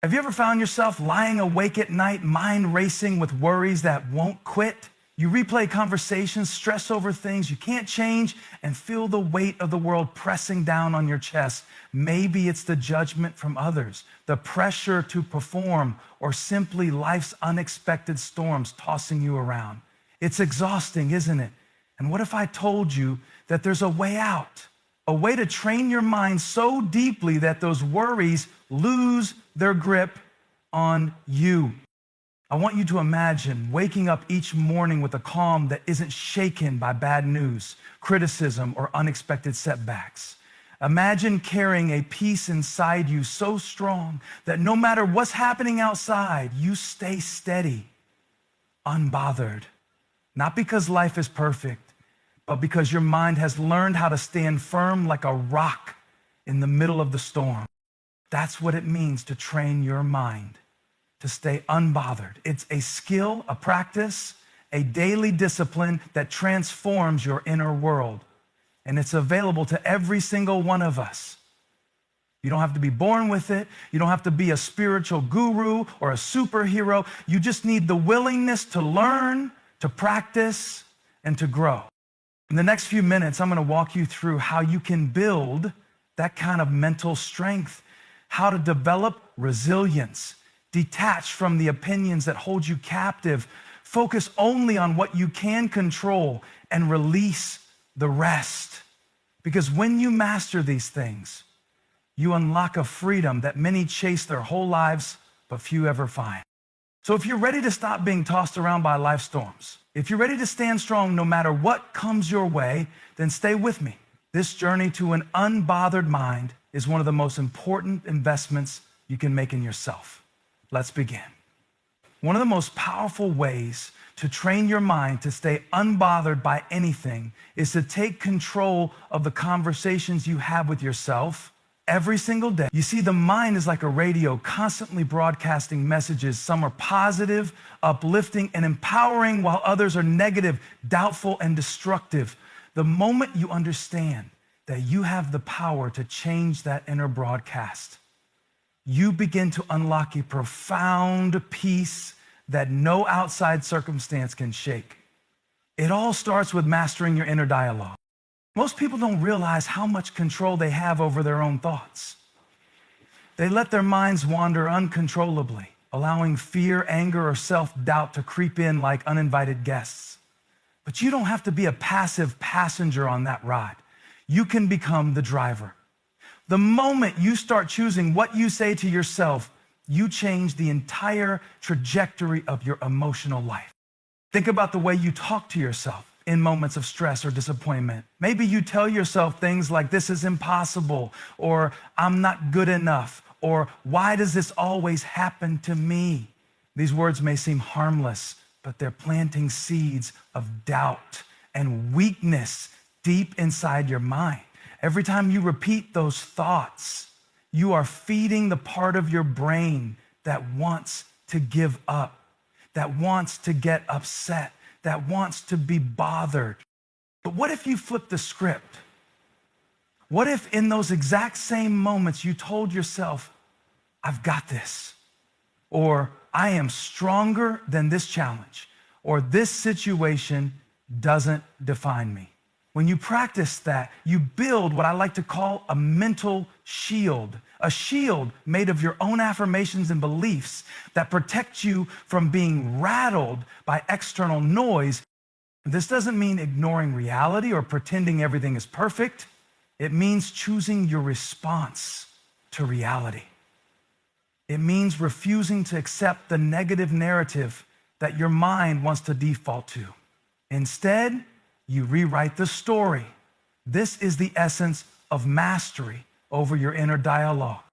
Have you ever found yourself lying awake at night, mind racing with worries that won't quit? You replay conversations, stress over things you can't change, and feel the weight of the world pressing down on your chest. Maybe it's the judgment from others, the pressure to perform, or simply life's unexpected storms tossing you around. It's exhausting, isn't it? And what if I told you that there's a way out, a way to train your mind so deeply that those worries lose their grip on you? I want you to imagine waking up each morning with a calm that isn't shaken by bad news, criticism, or unexpected setbacks. Imagine carrying a peace inside you so strong that no matter what's happening outside, you stay steady, unbothered. Not because life is perfect, but because your mind has learned how to stand firm like a rock in the middle of the storm. That's what it means to train your mind to stay unbothered. It's a skill, a practice, a daily discipline that transforms your inner world. And it's available to every single one of us. You don't have to be born with it. You don't have to be a spiritual guru or a superhero. You just need the willingness to learn, to practice, and to grow. In the next few minutes, I'm going to walk you through how you can build that kind of mental strength, how to develop resilience, detach from the opinions that hold you captive, focus only on what you can control, and release the rest. Because when you master these things, you unlock a freedom that many chase their whole lives, but few ever find. So if you're ready to stop being tossed around by life storms, if you're ready to stand strong no matter what comes your way, then stay with me. This journey to an unbothered mind is one of the most important investments you can make in yourself. Let's begin. One of the most powerful ways to train your mind to stay unbothered by anything is to take control of the conversations you have with yourself every single day. You see, the mind is like a radio constantly broadcasting messages. Some are positive, uplifting, and empowering, while others are negative, doubtful, and destructive. The moment you understand that you have the power to change that inner broadcast, you begin to unlock a profound peace that no outside circumstance can shake. It all starts with mastering your inner dialogue. Most people don't realize how much control they have over their own thoughts. They let their minds wander uncontrollably, allowing fear, anger, or self-doubt to creep in like uninvited guests. But you don't have to be a passive passenger on that ride. You can become the driver. The moment you start choosing what you say to yourself, you change the entire trajectory of your emotional life. Think about the way you talk to yourself in moments of stress or disappointment. Maybe you tell yourself things like, "This is impossible," or "I'm not good enough," or "Why does this always happen to me?" These words may seem harmless, but they're planting seeds of doubt and weakness deep inside your mind. Every time you repeat those thoughts, you are feeding the part of your brain that wants to give up, that wants to get upset, that wants to be bothered. But what if you flip the script? What if in those exact same moments you told yourself, "I've got this," or "I am stronger than this challenge," or "This situation doesn't define me"? When you practice that, you build what I like to call a mental shield, a shield made of your own affirmations and beliefs that protect you from being rattled by external noise. This doesn't mean ignoring reality or pretending everything is perfect. It means choosing your response to reality. It means refusing to accept the negative narrative that your mind wants to default to. Instead, you rewrite the story. This is the essence of mastery over your inner dialogue.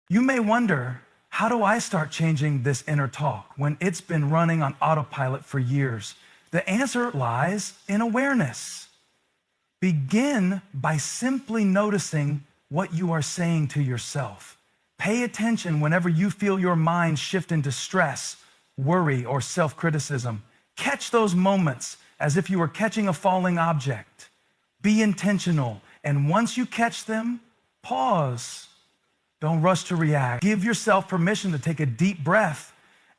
You may wonder, how do I start changing this inner talk when it's been running on autopilot for years? The answer lies in awareness. Begin by simply noticing what you are saying to yourself. Pay attention whenever you feel your mind shift into stress, worry, or self-criticism. Catch those moments as if you were catching a falling object. Be intentional, and once you catch them, pause. Don't rush to react. Give yourself permission to take a deep breath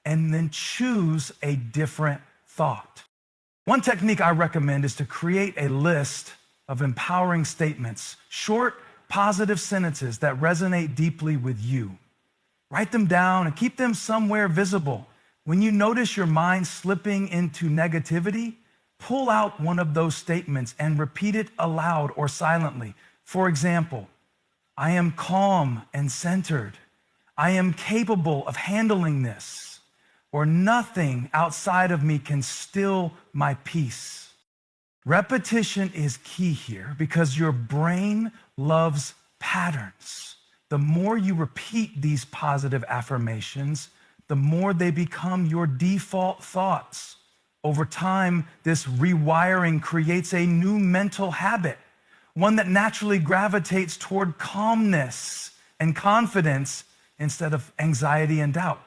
and then choose a different thought. One technique I recommend is to create a list of empowering statements, short, positive sentences that resonate deeply with you. Write them down and keep them somewhere visible. When you notice your mind slipping into negativity, pull out one of those statements and repeat it aloud or silently. For example, I am calm and centered. I am capable of handling this. Or nothing outside of me can still my peace. Repetition is key here because your brain loves patterns. The more you repeat these positive affirmations, the more they become your default thoughts. Over time, this rewiring creates a new mental habit, one that naturally gravitates toward calmness and confidence instead of anxiety and doubt.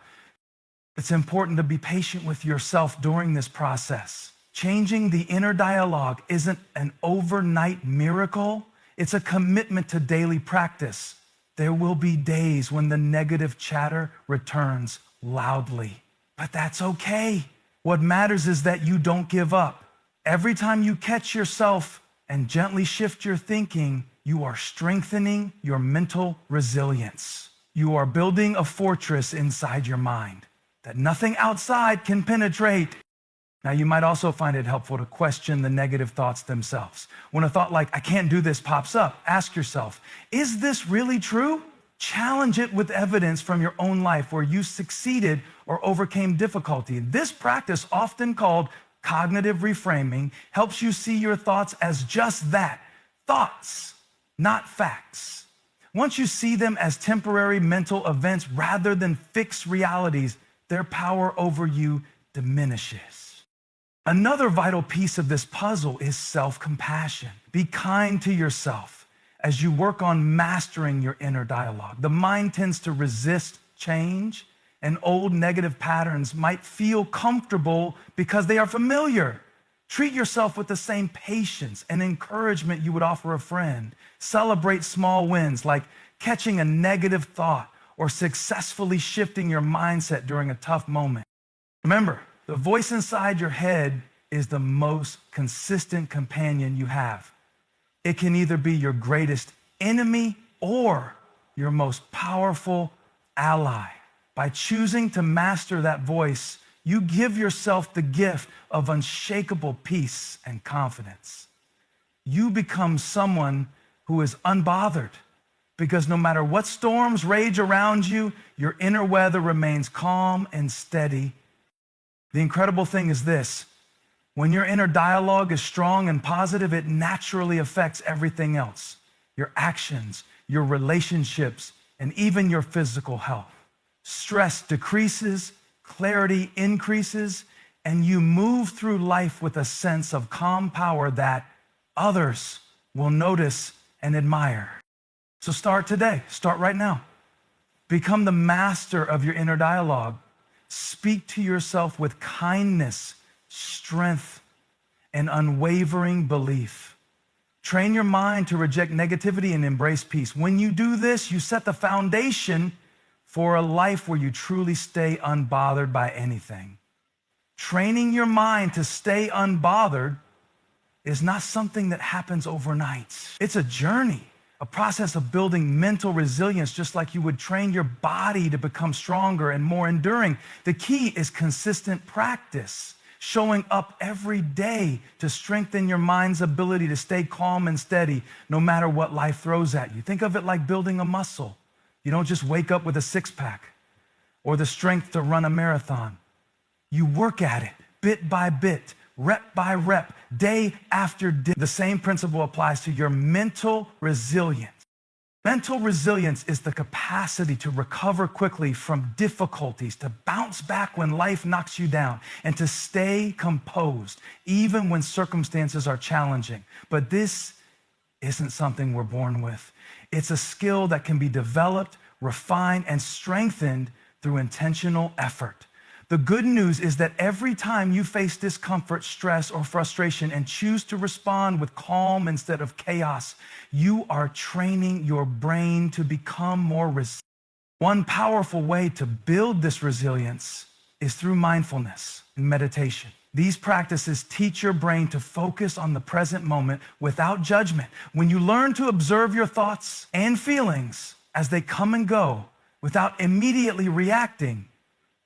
It's important to be patient with yourself during this process. Changing the inner dialogue isn't an overnight miracle. It's a commitment to daily practice. There will be days when the negative chatter returns loudly, but that's okay. What matters is that you don't give up. Every time you catch yourself and gently shift your thinking, you are strengthening your mental resilience. You are building a fortress inside your mind that nothing outside can penetrate. Now, you might also find it helpful to question the negative thoughts themselves. When a thought like, I can't do this, pops up, ask yourself, is this really true? Challenge it with evidence from your own life where you succeeded or overcame difficulty. This practice, often called cognitive reframing, helps you see your thoughts as just that, thoughts, not facts. Once you see them as temporary mental events rather than fixed realities, their power over you diminishes. Another vital piece of this puzzle is self-compassion. Be kind to yourself as you work on mastering your inner dialogue. The mind tends to resist change, and old negative patterns might feel comfortable because they are familiar. Treat yourself with the same patience and encouragement you would offer a friend. Celebrate small wins like catching a negative thought or successfully shifting your mindset during a tough moment. Remember, the voice inside your head is the most consistent companion you have. It can either be your greatest enemy or your most powerful ally. By choosing to master that voice, you give yourself the gift of unshakable peace and confidence. You become someone who is unbothered because no matter what storms rage around you, your inner weather remains calm and steady. The incredible thing is this: when your inner dialogue is strong and positive, it naturally affects everything else, your actions, your relationships, and even your physical health. Stress decreases, clarity increases, and you move through life with a sense of calm power that others will notice and admire. So start today. Start right now. Become the master of your inner dialogue. Speak to yourself with kindness, strength, and unwavering belief. Train your mind to reject negativity and embrace peace. When you do this, you set the foundation for a life where you truly stay unbothered by anything. Training your mind to stay unbothered is not something that happens overnight. It's a journey, a process of building mental resilience, just like you would train your body to become stronger and more enduring. The key is consistent practice, showing up every day to strengthen your mind's ability to stay calm and steady no matter what life throws at you. Think of it like building a muscle. You don't just wake up with a six-pack or the strength to run a marathon. You work at it bit by bit, rep by rep, day after day. The same principle applies to your mental resilience. Mental resilience is the capacity to recover quickly from difficulties, to bounce back when life knocks you down, and to stay composed even when circumstances are challenging. But this isn't something we're born with. It's a skill that can be developed, refined, and strengthened through intentional effort. The good news is that every time you face discomfort, stress, or frustration and choose to respond with calm instead of chaos, you are training your brain to become more resilient. One powerful way to build this resilience is through mindfulness and meditation. These practices teach your brain to focus on the present moment without judgment. When you learn to observe your thoughts and feelings as they come and go without immediately reacting,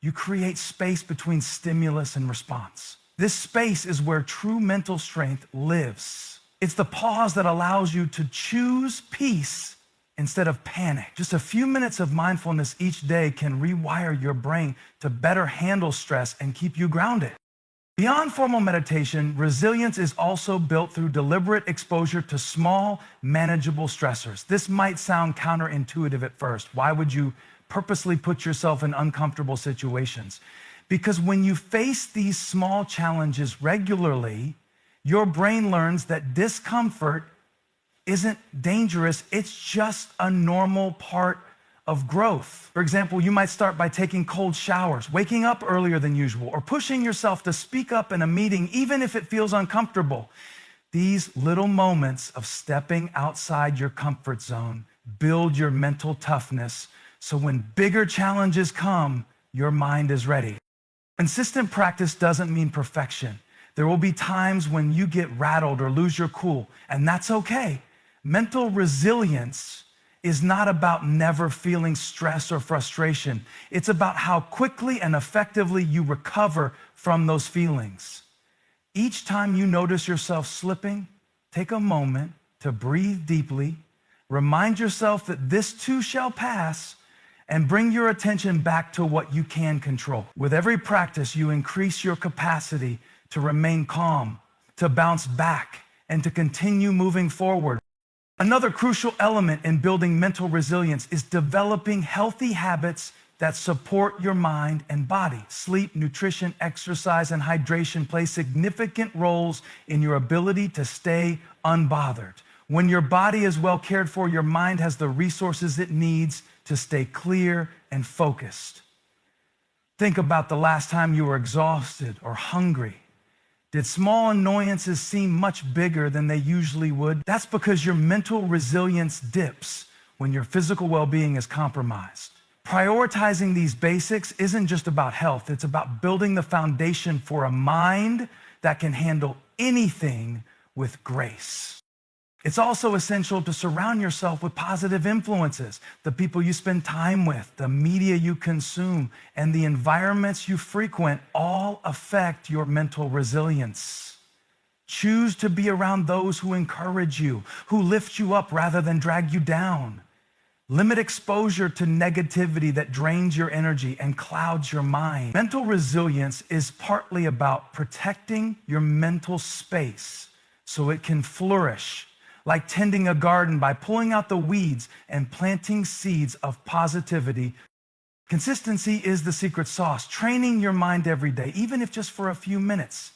you create space between stimulus and response. This space is where true mental strength lives. It's the pause that allows you to choose peace instead of panic. Just a few minutes of mindfulness each day can rewire your brain to better handle stress and keep you grounded. Beyond formal meditation, resilience is also built through deliberate exposure to small, manageable stressors. This might sound counterintuitive at first. Why would you purposely put yourself in uncomfortable situations? Because when you face these small challenges regularly, your brain learns that discomfort isn't dangerous, it's just a normal part of growth. For example, you might start by taking cold showers, waking up earlier than usual, or pushing yourself to speak up in a meeting, even if it feels uncomfortable. These little moments of stepping outside your comfort zone build your mental toughness, so when bigger challenges come, your mind is ready. Consistent practice doesn't mean perfection. There will be times when you get rattled or lose your cool, and that's okay. Mental resilience is not about never feeling stress or frustration. It's about how quickly and effectively you recover from those feelings. Each time you notice yourself slipping, take a moment to breathe deeply, remind yourself that this too shall pass, and bring your attention back to what you can control. With every practice, you increase your capacity to remain calm, to bounce back, and to continue moving forward. Another crucial element in building mental resilience is developing healthy habits that support your mind and body. Sleep, nutrition, exercise, and hydration play significant roles in your ability to stay unbothered. When your body is well cared for, your mind has the resources it needs to stay clear and focused. Think about the last time you were exhausted or hungry. Did small annoyances seem much bigger than they usually would? That's because your mental resilience dips when your physical well-being is compromised. Prioritizing these basics isn't just about health, it's about building the foundation for a mind that can handle anything with grace. It's also essential to surround yourself with positive influences. The people you spend time with, the media you consume, and the environments you frequent all affect your mental resilience. Choose to be around those who encourage you, who lift you up rather than drag you down. Limit exposure to negativity that drains your energy and clouds your mind. Mental resilience is partly about protecting your mental space so it can flourish, like tending a garden by pulling out the weeds and planting seeds of positivity. Consistency is the secret sauce. Training your mind every day, even if just for a few minutes,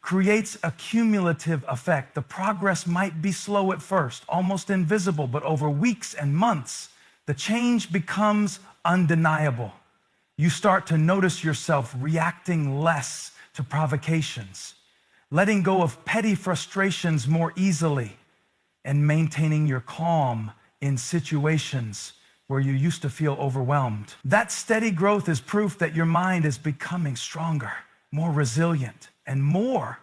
creates a cumulative effect. The progress might be slow at first, almost invisible, but over weeks and months, the change becomes undeniable. You start to notice yourself reacting less to provocations, letting go of petty frustrations more easily, and maintaining your calm in situations where you used to feel overwhelmed. That steady growth is proof that your mind is becoming stronger, more resilient, and more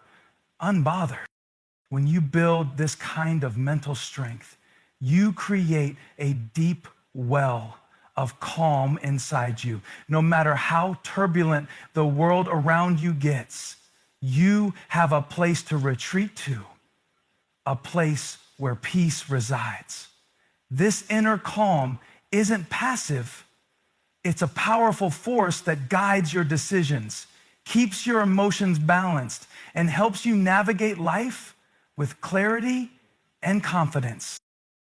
unbothered. When you build this kind of mental strength, you create a deep well of calm inside you. No matter how turbulent the world around you gets, you have a place to retreat to, a place where peace resides. This inner calm isn't passive. It's a powerful force that guides your decisions, keeps your emotions balanced, and helps you navigate life with clarity and confidence.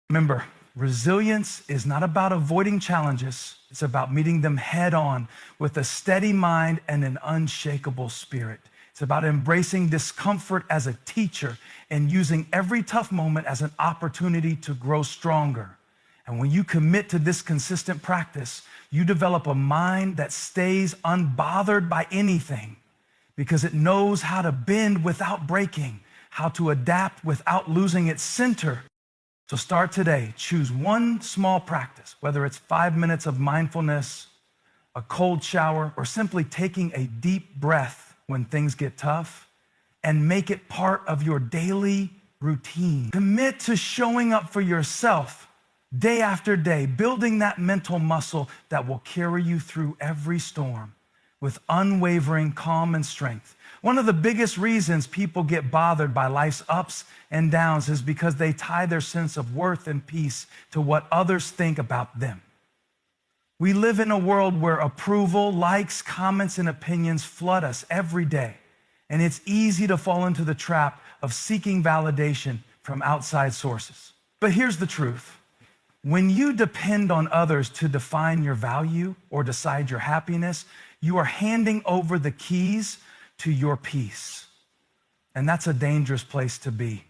Remember, resilience is not about avoiding challenges. It's about meeting them head on with a steady mind and an unshakable spirit. It's about embracing discomfort as a teacher and using every tough moment as an opportunity to grow stronger. And when you commit to this consistent practice, you develop a mind that stays unbothered by anything because it knows how to bend without breaking, how to adapt without losing its center. So start today. Choose one small practice, whether it's 5 minutes of mindfulness, a cold shower, or simply taking a deep breath when things get tough, and make it part of your daily routine. Commit to showing up for yourself day after day, building that mental muscle that will carry you through every storm with unwavering calm and strength. One of the biggest reasons people get bothered by life's ups and downs is because they tie their sense of worth and peace to what others think about them. We live in a world where approval, likes, comments, and opinions flood us every day. And it's easy to fall into the trap of seeking validation from outside sources. But here's the truth. When you depend on others to define your value or decide your happiness, you are handing over the keys to your peace. And that's a dangerous place to be.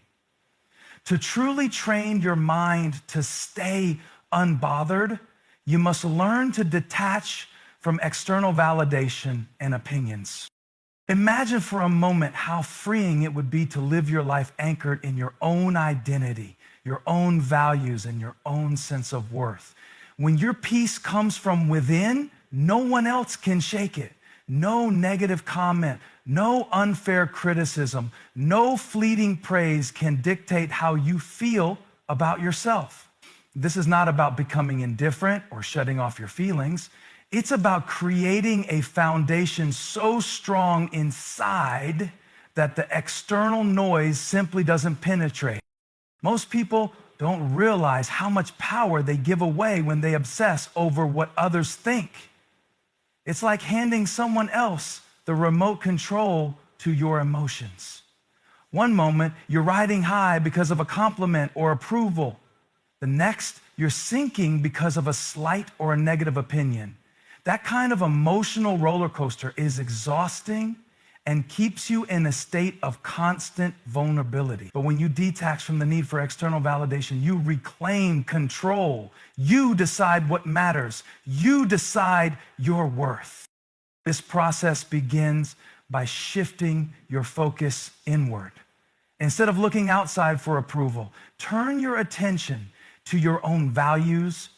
To truly train your mind to stay unbothered, you must learn to detach from external validation and opinions. Imagine for a moment how freeing it would be to live your life anchored in your own identity, your own values, and your own sense of worth. When your peace comes from within, no one else can shake it. No negative comment, no unfair criticism, no fleeting praise can dictate how you feel about yourself. This is not about becoming indifferent or shutting off your feelings. It's about creating a foundation so strong inside that the external noise simply doesn't penetrate. Most people don't realize how much power they give away when they obsess over what others think. It's like handing someone else the remote control to your emotions. One moment, you're riding high because of a compliment or approval. The next, you're sinking because of a slight or a negative opinion. That kind of emotional roller coaster is exhausting and keeps you in a state of constant vulnerability. But when you detach from the need for external validation, you reclaim control. You decide what matters. You decide your worth. This process begins by shifting your focus inward. Instead of looking outside for approval, turn your attention to your own values,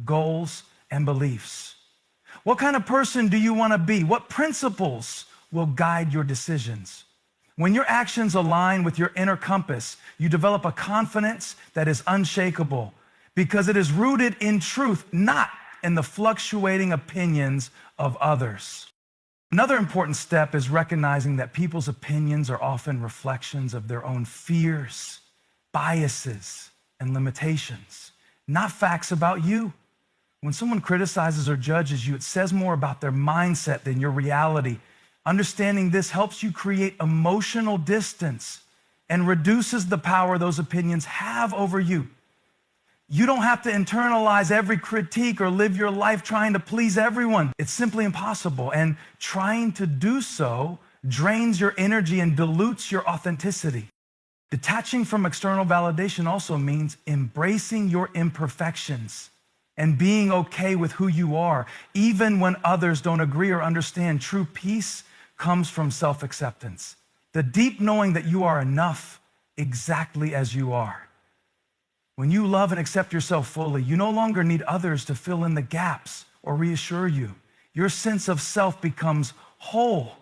goals, and beliefs. What kind of person do you want to be? What principles will guide your decisions? When your actions align with your inner compass, you develop a confidence that is unshakable because it is rooted in truth, not in the fluctuating opinions of others. Another important step is recognizing that people's opinions are often reflections of their own fears, biases, and limitations, not facts about you. When someone criticizes or judges you, it says more about their mindset than your reality. Understanding this helps you create emotional distance and reduces the power those opinions have over you. You don't have to internalize every critique or live your life trying to please everyone. It's simply impossible. And trying to do so drains your energy and dilutes your authenticity. Detaching from external validation also means embracing your imperfections and being okay with who you are, even when others don't agree or understand. True peace comes from self-acceptance, the deep knowing that you are enough exactly as you are. When you love and accept yourself fully, you no longer need others to fill in the gaps or reassure you. Your sense of self becomes whole,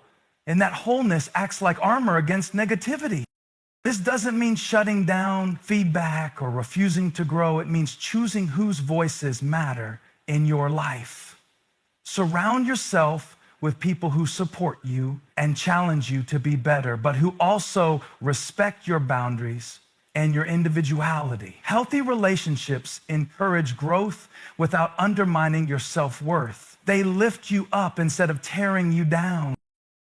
and that wholeness acts like armor against negativity. This doesn't mean shutting down feedback or refusing to grow. It means choosing whose voices matter in your life. Surround yourself with people who support you and challenge you to be better, but who also respect your boundaries and your individuality. Healthy relationships encourage growth without undermining your self-worth. They lift you up instead of tearing you down.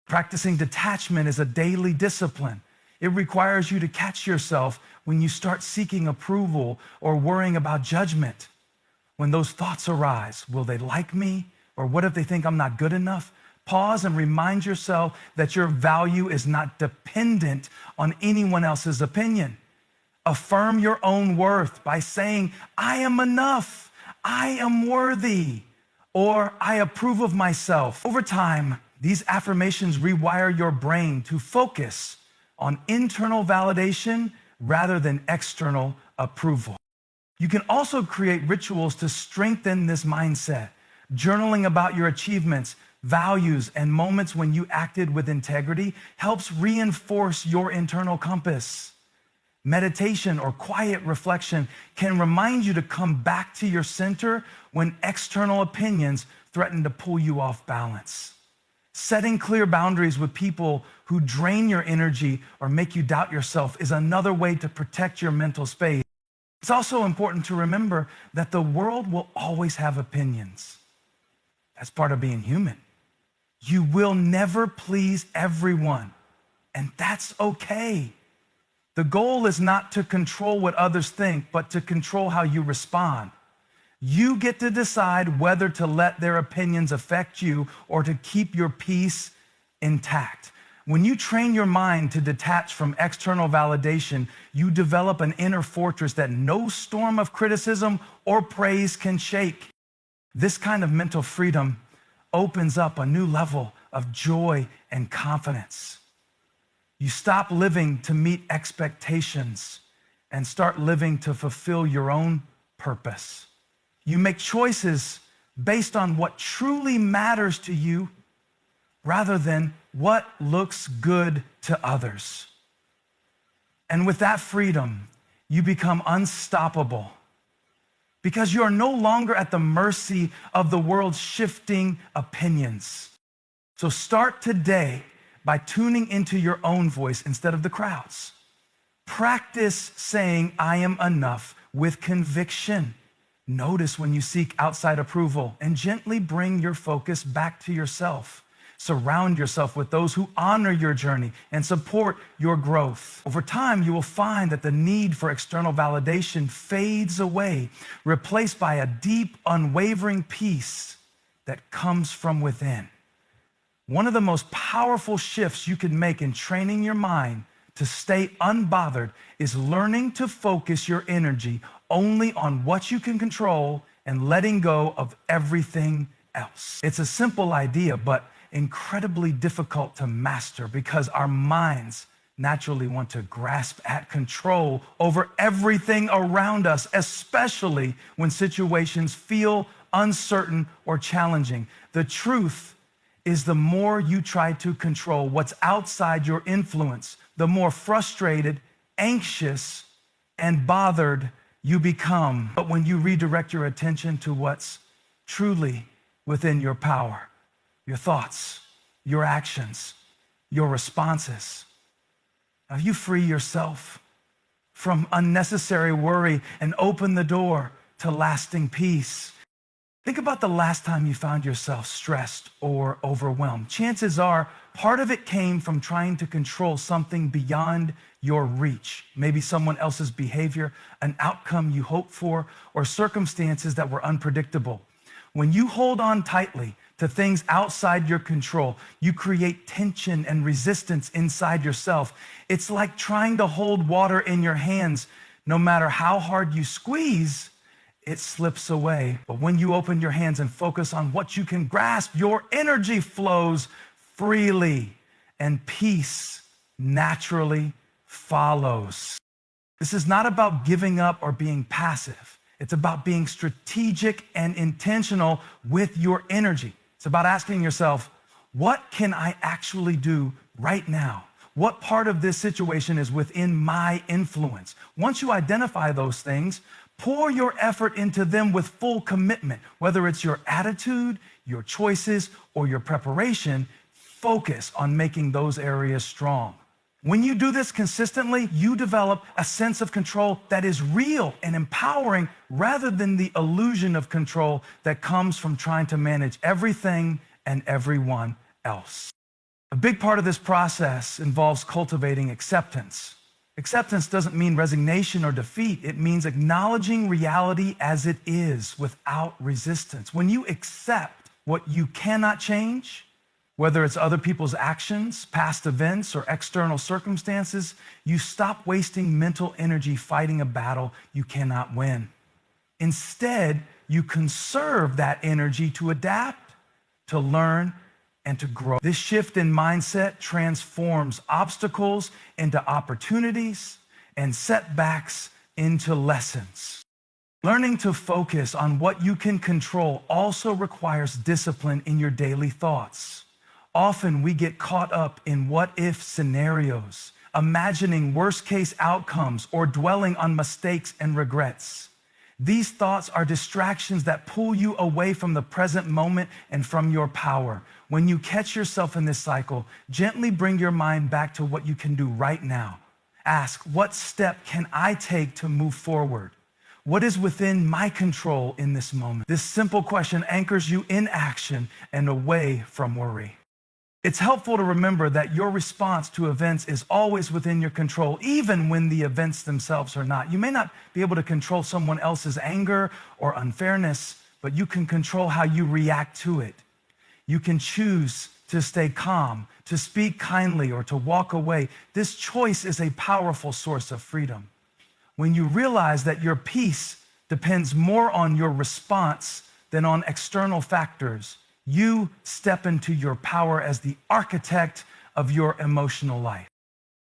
Practicing detachment is a daily discipline. It requires you to catch yourself when you start seeking approval or worrying about judgment. When those thoughts arise, will they like me? Or what if they think I'm not good enough? Pause and remind yourself that your value is not dependent on anyone else's opinion. Affirm your own worth by saying, I am enough, I am worthy, or I approve of myself. Over time, these affirmations rewire your brain to focus on internal validation rather than external approval. You can also create rituals to strengthen this mindset. Journaling about your achievements, values, and moments when you acted with integrity helps reinforce your internal compass. Meditation or quiet reflection can remind you to come back to your center when external opinions threaten to pull you off balance. Setting clear boundaries with people who drain your energy or make you doubt yourself is another way to protect your mental space. It's also important to remember that the world will always have opinions. That's part of being human. You will never please everyone, and that's okay. The goal is not to control what others think, but to control how you respond. You get to decide whether to let their opinions affect you or to keep your peace intact. When you train your mind to detach from external validation, you develop an inner fortress that no storm of criticism or praise can shake. This kind of mental freedom opens up a new level of joy and confidence. You stop living to meet expectations and start living to fulfill your own purpose. You make choices based on what truly matters to you rather than what looks good to others. And with that freedom, you become unstoppable because you are no longer at the mercy of the world's shifting opinions. So start today by tuning into your own voice instead of the crowd's. Practice saying, "I am enough," with conviction. Notice when you seek outside approval and gently bring your focus back to yourself. Surround yourself with those who honor your journey and support your growth. Over time, you will find that the need for external validation fades away, replaced by a deep, unwavering peace that comes from within. One of the most powerful shifts you can make in training your mind to stay unbothered is learning to focus your energy only on what you can control and letting go of everything else. It's a simple idea, but incredibly difficult to master because our minds naturally want to grasp at control over everything around us, especially when situations feel uncertain or challenging. The truth is the more you try to control what's outside your influence, the more frustrated, anxious, and bothered you become. But when you redirect your attention to what's truly within your power, your thoughts, your actions, your responses, now you free yourself from unnecessary worry and open the door to lasting peace. Think about the last time you found yourself stressed or overwhelmed. Chances are part of it came from trying to control something beyond your reach. Maybe someone else's behavior, an outcome you hoped for, or circumstances that were unpredictable. When you hold on tightly to things outside your control, you create tension and resistance inside yourself. It's like trying to hold water in your hands. No matter how hard you squeeze, it slips away. But when you open your hands and focus on what you can grasp, your energy flows freely and peace naturally follows. This is not about giving up or being passive. It's about being strategic and intentional with your energy. It's about asking yourself, what can I actually do right now? What part of this situation is within my influence? Once you identify those things, pour your effort into them with full commitment. Whether it's your attitude, your choices, or your preparation, focus on making those areas strong. When you do this consistently, you develop a sense of control that is real and empowering rather than the illusion of control that comes from trying to manage everything and everyone else. A big part of this process involves cultivating acceptance. Acceptance doesn't mean resignation or defeat. It means acknowledging reality as it is without resistance. When you accept what you cannot change, whether it's other people's actions, past events, or external circumstances, you stop wasting mental energy fighting a battle you cannot win. Instead, you conserve that energy to adapt, to learn, and to grow. This shift in mindset transforms obstacles into opportunities and setbacks into lessons. Learning to focus on what you can control also requires discipline in your daily thoughts. Often we get caught up in what-if scenarios, imagining worst-case outcomes or dwelling on mistakes and regrets. These thoughts are distractions that pull you away from the present moment and from your power. When you catch yourself in this cycle, gently bring your mind back to what you can do right now. Ask, what step can I take to move forward? What is within my control in this moment? This simple question anchors you in action and away from worry. It's helpful to remember that your response to events is always within your control, even when the events themselves are not. You may not be able to control someone else's anger or unfairness, but you can control how you react to it. You can choose to stay calm, to speak kindly, or to walk away. This choice is a powerful source of freedom. When you realize that your peace depends more on your response than on external factors, you step into your power as the architect of your emotional life.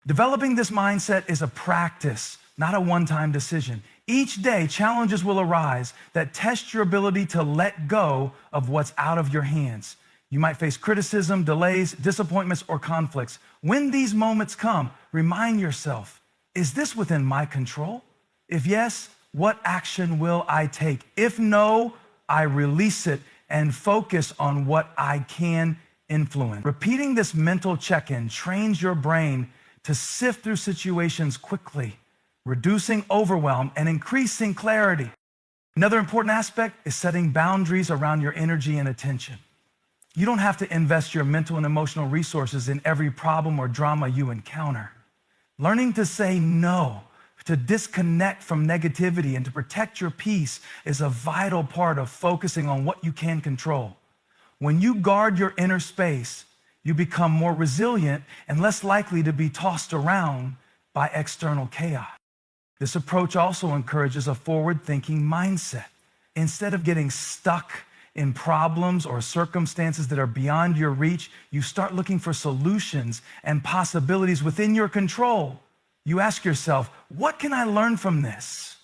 Developing this mindset is a practice, not a one-time decision. Each day, challenges will arise that test your ability to let go of what's out of your hands. You might face criticism, delays, disappointments, or conflicts. When these moments come, remind yourself, is this within my control? If yes, what action will I take? If no, I release it and focus on what I can influence. Repeating this mental check-in trains your brain to sift through situations quickly, reducing overwhelm and increasing clarity. Another important aspect is setting boundaries around your energy and attention. You don't have to invest your mental and emotional resources in every problem or drama you encounter. Learning to say no, to disconnect from negativity and to protect your peace is a vital part of focusing on what you can control. When you guard your inner space, you become more resilient and less likely to be tossed around by external chaos. This approach also encourages a forward-thinking mindset. Instead of getting stuck in problems or circumstances that are beyond your reach, you start looking for solutions and possibilities within your control. You ask yourself, what can I learn from this?